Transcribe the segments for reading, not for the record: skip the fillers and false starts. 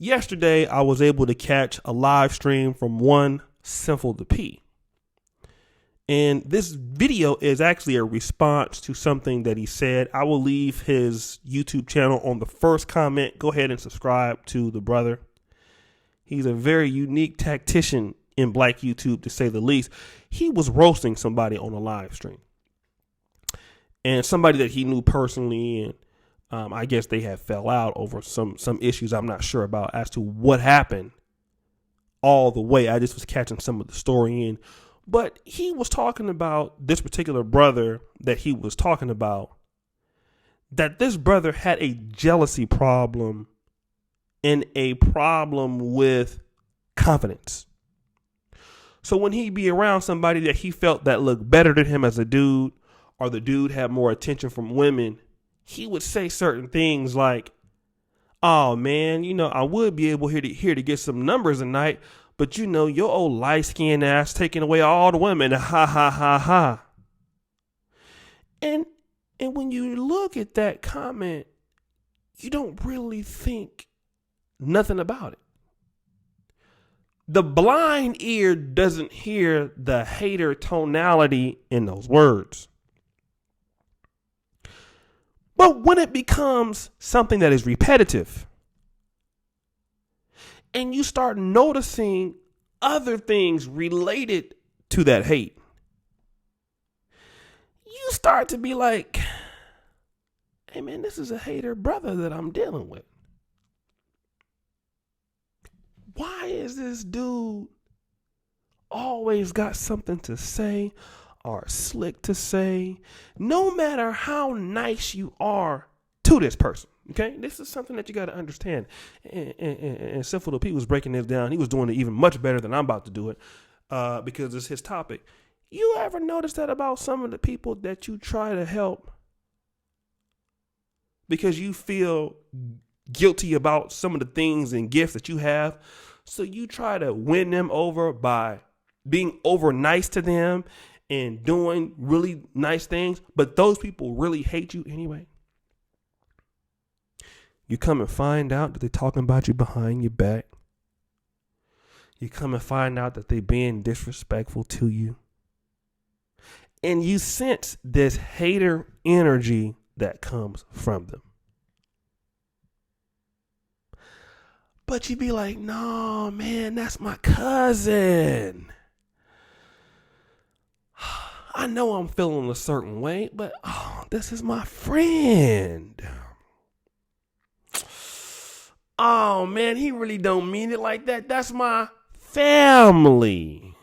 Yesterday, I was able to catch a live stream from one Sinful The P. And this video is actually a response to something that he said. I will leave his YouTube channel on the first comment. Go ahead and subscribe to the brother. He's a very unique tactician in Black YouTube, to say the least. He was roasting somebody on a live stream. And somebody that he knew personally, and I guess they had fell out over some issues I'm not sure about as to what happened all the way. I just was catching some of the story in. But he was talking about this particular brother that he was talking about, that this brother had a jealousy problem and a problem with confidence. So when he'd be around somebody that he felt that looked better than him as a dude, or the dude had more attention from women, he would say certain things like, "Oh man, I would be able here to get some numbers tonight, but your old light-skinned ass taking away all the women, ha ha ha ha." And when you look at that comment, you don't really think nothing about it. The blind ear doesn't hear the hater tonality in those words. But when it becomes something that is repetitive, and you start noticing other things related to that hate, you start to be like, hey man, this is a hater brother that I'm dealing with. Why is this dude always got something to say or slick to say, no matter how nice you are to this person? Okay, this is something that you got to understand. And Sinful The P was breaking this down. He was doing it even much better than I'm about to do it because it's his topic. You ever notice that about some of the people that you try to help because you feel guilty about some of the things and gifts that you have? So you try to win them over by being over nice to them and doing really nice things, but those people really hate you anyway. You come and find out that they're talking about you behind your back. You come and find out that they're being disrespectful to you. And you sense this hater energy that comes from them. But you be like, no, man, that's my cousin. I know I'm feeling a certain way, but this is my friend. Oh, man, he really don't mean it like that. That's my family.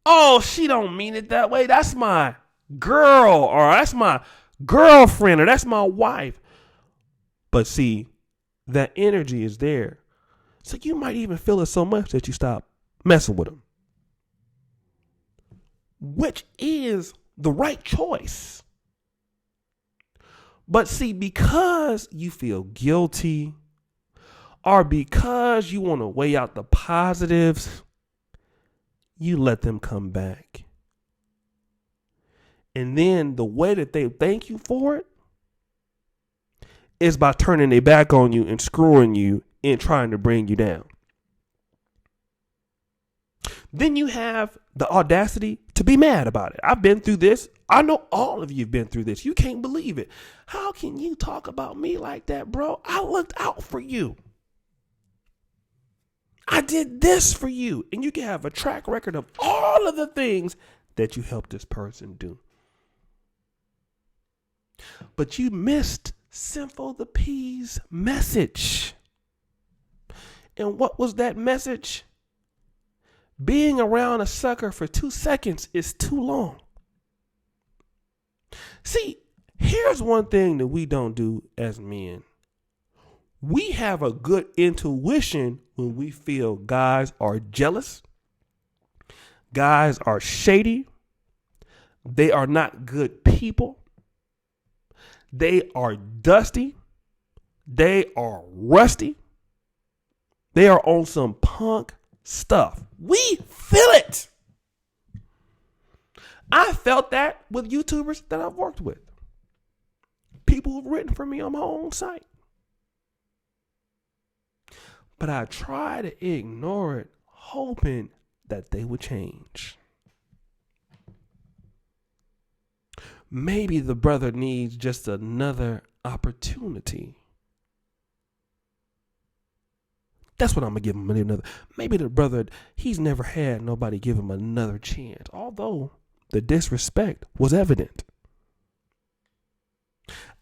Oh, she don't mean it that way. That's my girl, or that's my girlfriend, or that's my wife. But see, that energy is there. So you might even feel it so much that you stop messing with them, which is the right choice. But see, because you feel guilty or because you want to weigh out the positives, you let them come back. And then the way that they thank you for it is by turning their back on you and screwing you and trying to bring you down. Then you have the audacity to be mad about it. I've been through this. I know all of you have been through this. You can't believe it. How can you talk about me like that, bro? I looked out for you. I did this for you. And you can have a track record of all of the things that you helped this person do. But you missed Sinful The P's message. And what was that message? Being around a sucker for 2 seconds is too long. See, here's one thing that we don't do as men. We have a good intuition when we feel guys are jealous, guys are shady, they are not good people, they are dusty, they are rusty, they are on some punk stuff. We feel it. I felt that with YouTubers that I've worked with. People who've written for me on my own site. But I try to ignore it, hoping that they would change. Maybe the brother needs just another opportunity. That's what I'm going to give him another. Maybe the brother, he's never had nobody give him another chance, although the disrespect was evident.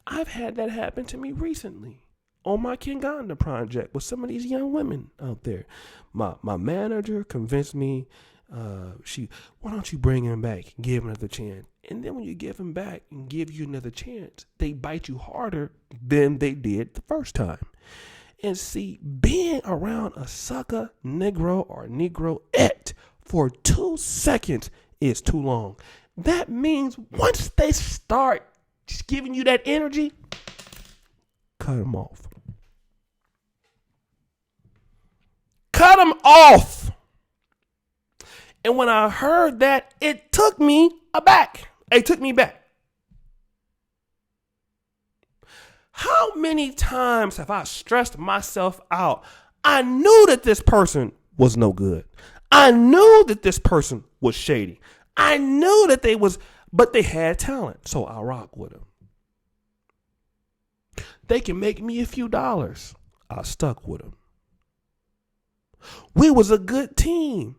I've had that happen to me recently on my Kinganda project with some of these young women out there. My manager convinced me, why don't you bring him back and give him another chance? And then when you give him back and give you another chance, they bite you harder than they did the first time. And see, being around a sucker, negro, or negroette for 2 seconds is too long. That means once they start just giving you that energy, cut them off. Cut them off. And when I heard that, it took me aback. It took me back. How many times have I stressed myself out? I knew that this person was no good. I knew that this person was shady. I knew that but they had talent, so I rock with them. They can make me a few dollars. I stuck with them. We was a good team.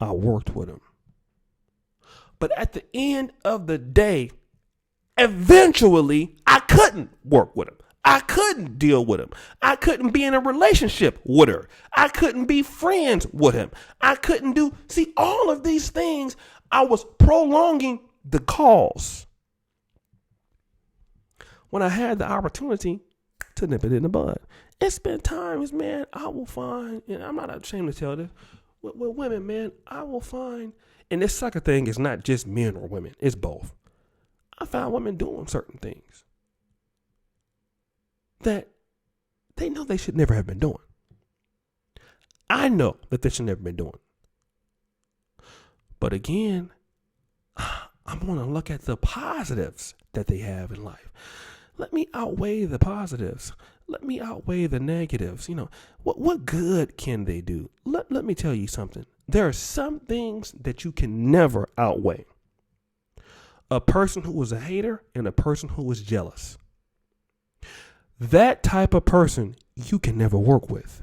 I worked with them. But at the end of the day, eventually, I couldn't work with him. I couldn't deal with him. I couldn't be in a relationship with her. I couldn't be friends with him. I couldn't see all of these things. I was prolonging the cause when I had the opportunity to nip it in the bud. It's been times, man, I will find, and I'm not ashamed to tell this, with women, man, I will find, and this sucker thing is not just men or women, it's both. I found women doing certain things that they know they should never have been doing. I know that they should never have been doing. But again, I'm going to look at the positives that they have in life. Let me outweigh the positives. Let me outweigh the negatives. You know, what good can they do? Let me tell you something. There are some things that you can never outweigh. A person who is a hater and a person who is jealous. That type of person you can never work with.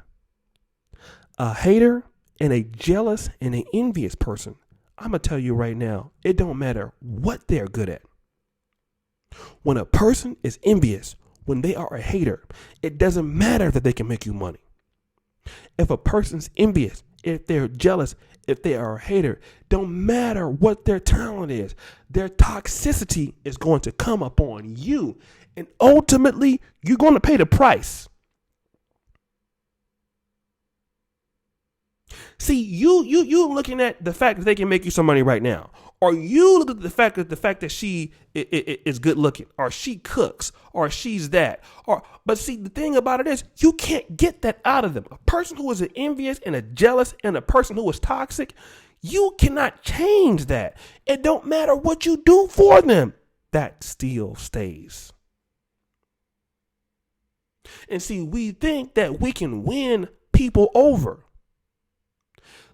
A hater and a jealous and an envious person, I'm going to tell you right now, it don't matter what they're good at. When a person is envious, when they are a hater, it doesn't matter that they can make you money. If a person's envious, if they're jealous, if they are a hater, don't matter what their talent is, their toxicity is going to come upon you. And ultimately, you're going to pay the price. See, you looking at the fact that they can make you some money right now. Or you look at the fact that she is good looking, or she cooks, or she's that. But see, the thing about it is, you can't get that out of them. A person who is an envious and a jealous and a person who is toxic, you cannot change that. It don't matter what you do for them. That still stays. And see, we think that we can win people over.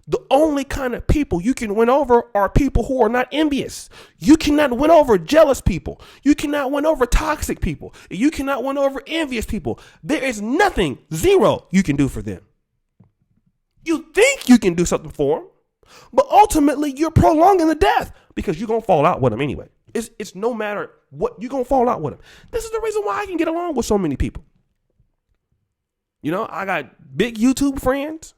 The only kind of people you can win over are people who are not envious. You cannot win over jealous people. You cannot win over toxic people. You cannot win over envious people. There is nothing, zero, you can do for them. You think you can do something for them, but ultimately you're prolonging the death because you're going to fall out with them anyway. It's no matter what, you're going to fall out with them. This is the reason why I can get along with so many people. You know, I got big YouTube friends.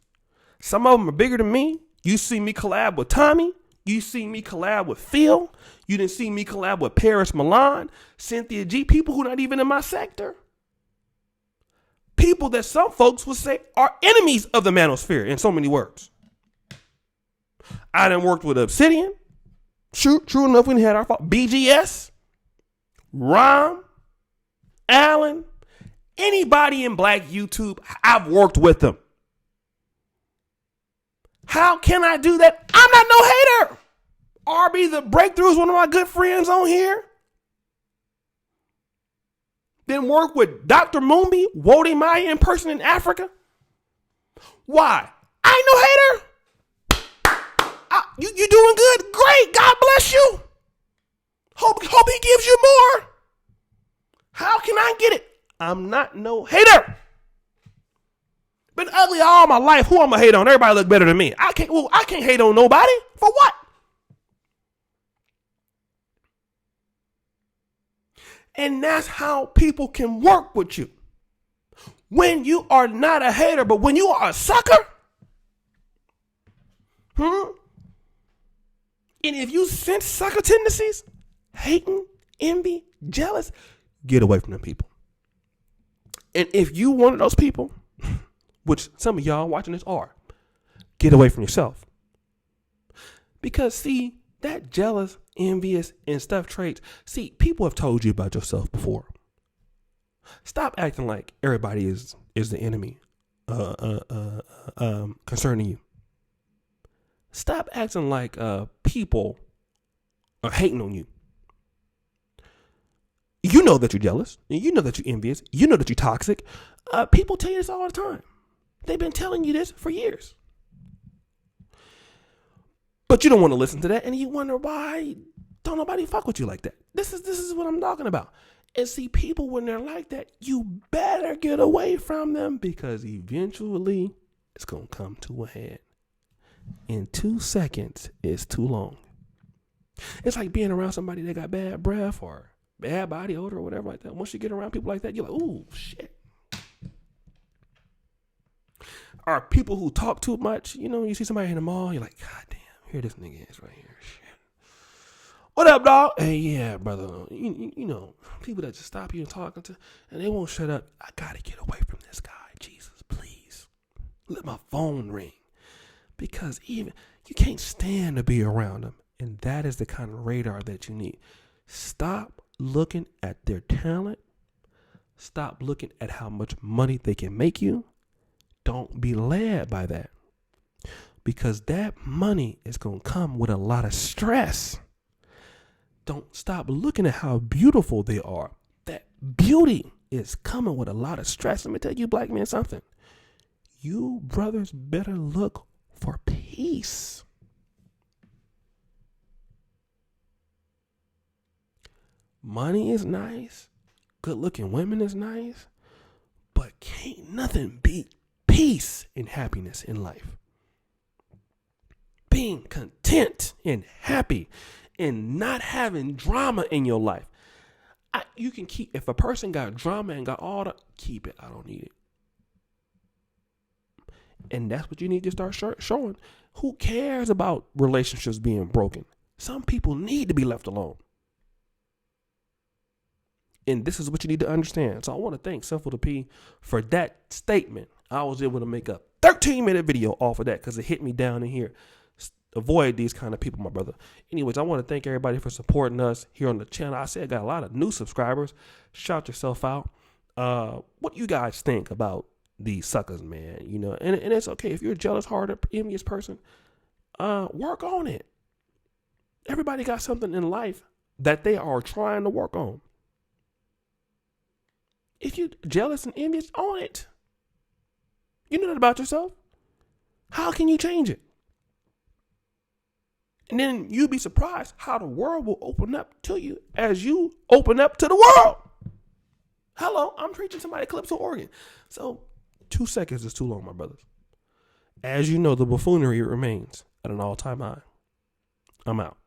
Some of them are bigger than me. You see me collab with Tommy. You see me collab with Phil. You didn't see me collab with Paris Milan, Cynthia G, people who are not even in my sector. People that some folks would say are enemies of the manosphere in so many words. I done worked with Obsidian. True enough, we had our fault. BGS, Rom, Allen, anybody in Black YouTube, I've worked with them. How can I do that? I'm not no hater. RB the Breakthrough is one of my good friends on here. Then work with Dr. Mumbi, Wodi Maya in person in Africa. Why? I ain't no hater. You doing good? Great. God bless you. Hope he gives you more. How can I get it? I'm not no hater. Been ugly all my life. Who I'm gonna hate on? Everybody look better than me. I can't hate on nobody. For what? And that's how people can work with you. When you are not a hater, but when you are a sucker, and if you sense sucker tendencies, hating, envy, jealous, get away from them people. And if you one of those people, which some of y'all watching this are, get away from yourself. Because see, that jealous, envious, and stuff traits, see, people have told you about yourself before. Stop acting like everybody is the enemy concerning you. Stop acting like people are hating on you. You know that you're jealous. You know that you're envious. You know that you're toxic. People tell you this all the time. They've been telling you this for years. But you don't want to listen to that, and you wonder why don't nobody fuck with you like that. This is what I'm talking about. And see, people, when they're like that, you better get away from them, because eventually it's going to come to a head. In 2 seconds is too long. It's like being around somebody that got bad breath or bad body odor or whatever like that. Once you get around people like that, you're like, ooh, shit. Or people who talk too much. You know, you see somebody in the mall, you're like, God damn, here this nigga is right here. Shit. What up, dog? Hey, yeah, brother. You know, people that just stop you and talking to, and they won't shut up. I gotta get away from this guy. Jesus, please. Let my phone ring. Because even you can't stand to be around them. And that is the kind of radar that you need. Stop looking at their talent. Stop looking at how much money they can make you. Don't be led by that. Because that money is going to come with a lot of stress. Don't stop looking at how beautiful they are. That beauty is coming with a lot of stress. Let me tell you, black men, something. You brothers better look for peace. Money is nice. Good looking women is nice. But can't nothing beat peace and happiness in life. Being content and happy and not having drama in your life. You can keep, if a person got drama and got all the, keep it. I don't need it. And that's what you need to start showing. Who cares about relationships being broken? Some people need to be left alone. And this is what you need to understand. So I want to thank Sinful The P for that statement. I was able to make a 13-minute video off of that because it hit me down in here. Avoid these kind of people, my brother. Anyways, I want to thank everybody for supporting us here on the channel. I said I got a lot of new subscribers. Shout yourself out. What do you guys think about these suckers, man? You know, and it's okay if you're a jealous, hard, envious person. Work on it. Everybody got something in life that they are trying to work on. If you're jealous and envious, own it. You know that about yourself. How can you change it? And then you'll be surprised how the world will open up to you as you open up to the world. Hello, I'm preaching somebody Calypso, Oregon. So 2 seconds is too long, my brothers. As you know, the buffoonery remains at an all-time high. I'm out.